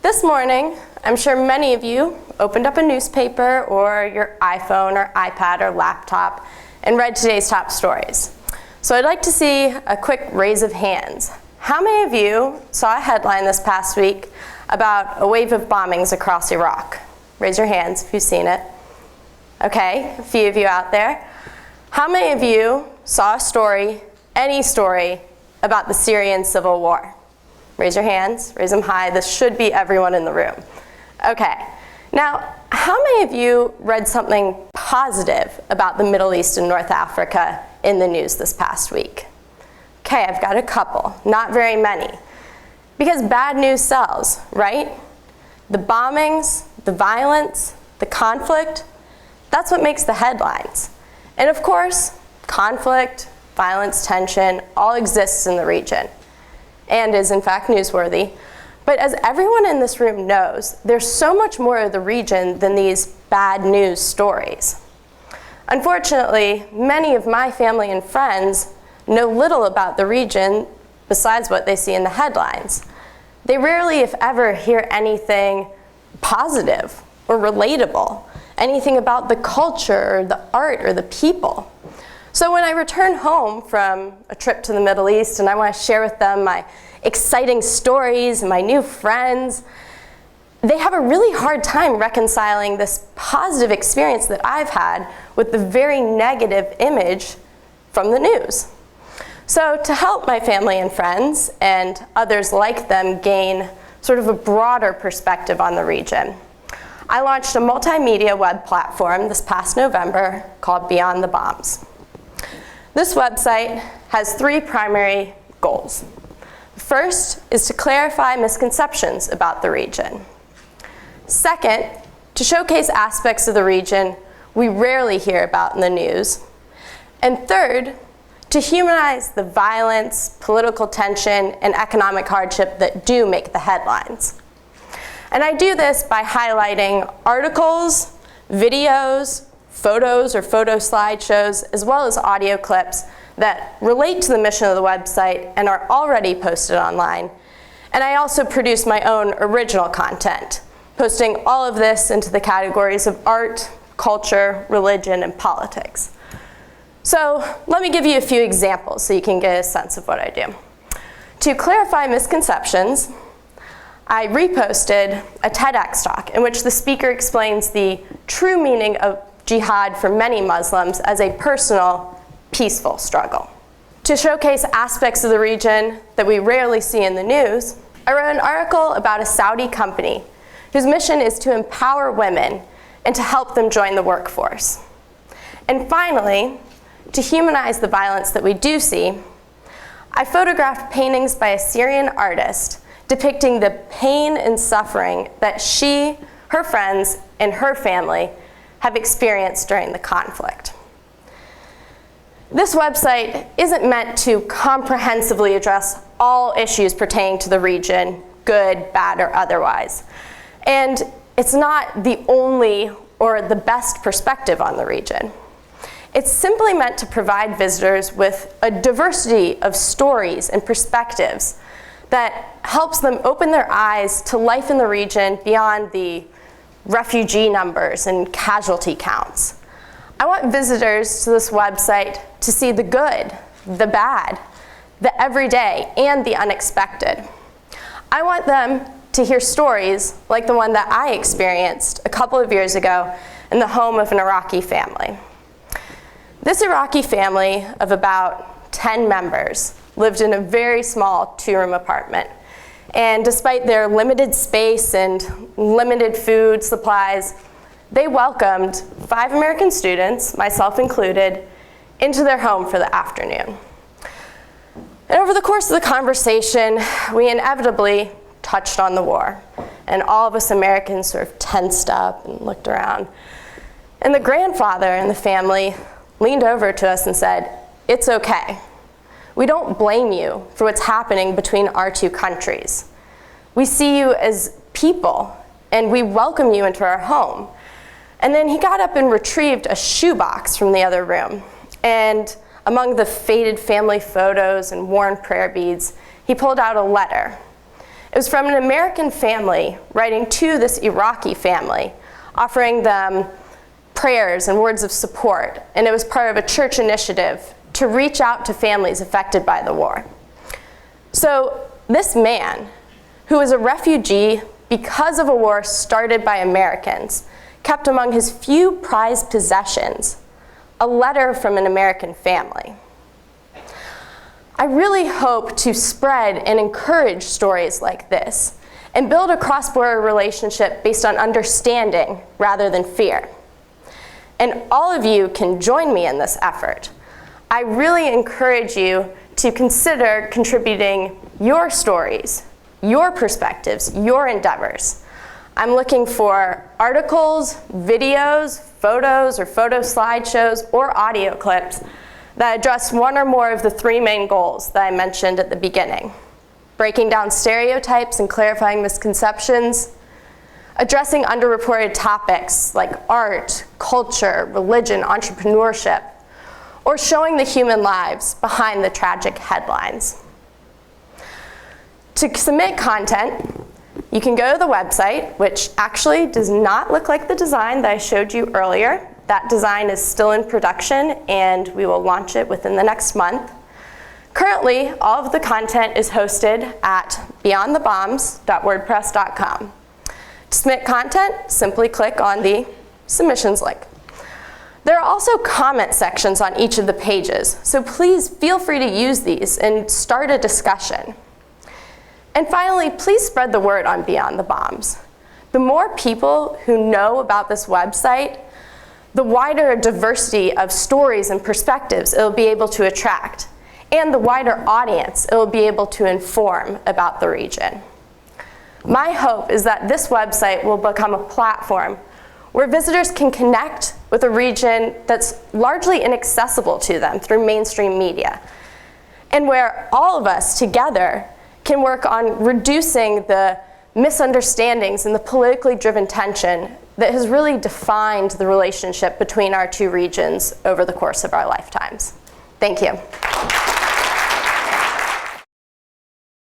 This morning, I'm sure many of you opened up a newspaper or your iPhone or iPad or laptop and read today's top stories. So I'd like to see a quick raise of hands. How many of you saw a headline this past week about a wave of bombings across Iraq? Raise your hands if you've seen it. Okay, a few of you out there. How many of you saw a story, any story, about the Syrian civil war? Raise your hands, raise them high. This should be everyone in the room. Okay, now how many of you read something positive about the Middle East and North Africa in the news this past week? Okay, I've got a couple, not very many. Because bad news sells, right? The bombings, the violence, the conflict, that's what makes the headlines. And of course, conflict, violence, tension, all exists in the region and is in fact newsworthy. But as everyone in this room knows, there's so much more of the region than these bad news stories. Unfortunately, many of my family and friends know little about the region besides what they see in the headlines. They rarely, if ever, hear anything positive or relatable, anything about the culture, or the art, or the people. So when I return home from a trip to the Middle East and I want to share with them my exciting stories and my new friends, they have a really hard time reconciling this positive experience that I've had with the very negative image from the news. So to help my family and friends and others like them gain sort of a broader perspective on the region, I launched a multimedia web platform this past November called Beyond the Bombs. This website has three primary goals. First is to clarify misconceptions about the region. Second, to showcase aspects of the region we rarely hear about in the news. And third, to humanize the violence, political tension, and economic hardship that do make the headlines. And I do this by highlighting articles, videos, photos or photo slideshows, as well as audio clips that relate to the mission of the website and are already posted online. And I also produce my own original content, posting all of this into the categories of art, culture, religion, and politics. So let me give you a few examples so you can get a sense of what I do. To clarify misconceptions, I reposted a TEDx talk in which the speaker explains the true meaning of jihad for many Muslims as a personal, peaceful struggle. To showcase aspects of the region that we rarely see in the news, I wrote an article about a Saudi company whose mission is to empower women and to help them join the workforce. And finally, to humanize the violence that we do see, I photographed paintings by a Syrian artist depicting the pain and suffering that she, her friends, and her family have experienced during the conflict. This website isn't meant to comprehensively address all issues pertaining to the region, good, bad, or otherwise. And it's not the only or the best perspective on the region. It's simply meant to provide visitors with a diversity of stories and perspectives that helps them open their eyes to life in the region beyond the refugee numbers and casualty counts. I want visitors to this website to see the good, the bad, the everyday, and the unexpected. I want them to hear stories like the one that I experienced a couple of years ago in the home of an Iraqi family. This Iraqi family of about 10 members lived in a very small two-room apartment. And despite their limited space and limited food supplies, they welcomed 5 American students, myself included, into their home for the afternoon. And over the course of the conversation, we inevitably touched on the war. And all of us Americans sort of tensed up and looked around. And the grandfather in the family leaned over to us and said, "It's okay. We don't blame you for what's happening between our two countries. We see you as people, and we welcome you into our home." And then he got up and retrieved a shoebox from the other room. And among the faded family photos and worn prayer beads, he pulled out a letter. It was from an American family writing to this Iraqi family, offering them prayers and words of support, and it was part of a church initiative to reach out to families affected by the war. So this man, who was a refugee because of a war started by Americans, kept among his few prized possessions a letter from an American family. I really hope to spread and encourage stories like this and build a cross-border relationship based on understanding rather than fear. And all of you can join me in this effort. I really encourage you to consider contributing your stories, your perspectives, your endeavors. I'm looking for articles, videos, photos or photo slideshows, or audio clips that address one or more of the three main goals that I mentioned at the beginning: breaking down stereotypes and clarifying misconceptions, addressing underreported topics like art, culture, religion, entrepreneurship, or showing the human lives behind the tragic headlines. To submit content, you can go to the website, which actually does not look like the design that I showed you earlier. That design is still in production, and we will launch it within the next month. Currently, all of the content is hosted at beyondthebombs.wordpress.com. To submit content, simply click on the submissions link. There are also comment sections on each of the pages, so please feel free to use these and start a discussion. And finally, please spread the word on Beyond the Bombs. The more people who know about this website, the wider a diversity of stories and perspectives it will be able to attract, and the wider audience it will be able to inform about the region. My hope is that this website will become a platform where visitors can connect with a region that's largely inaccessible to them through mainstream media, and where all of us together can work on reducing the misunderstandings and the politically driven tension that has really defined the relationship between our two regions over the course of our lifetimes. Thank you.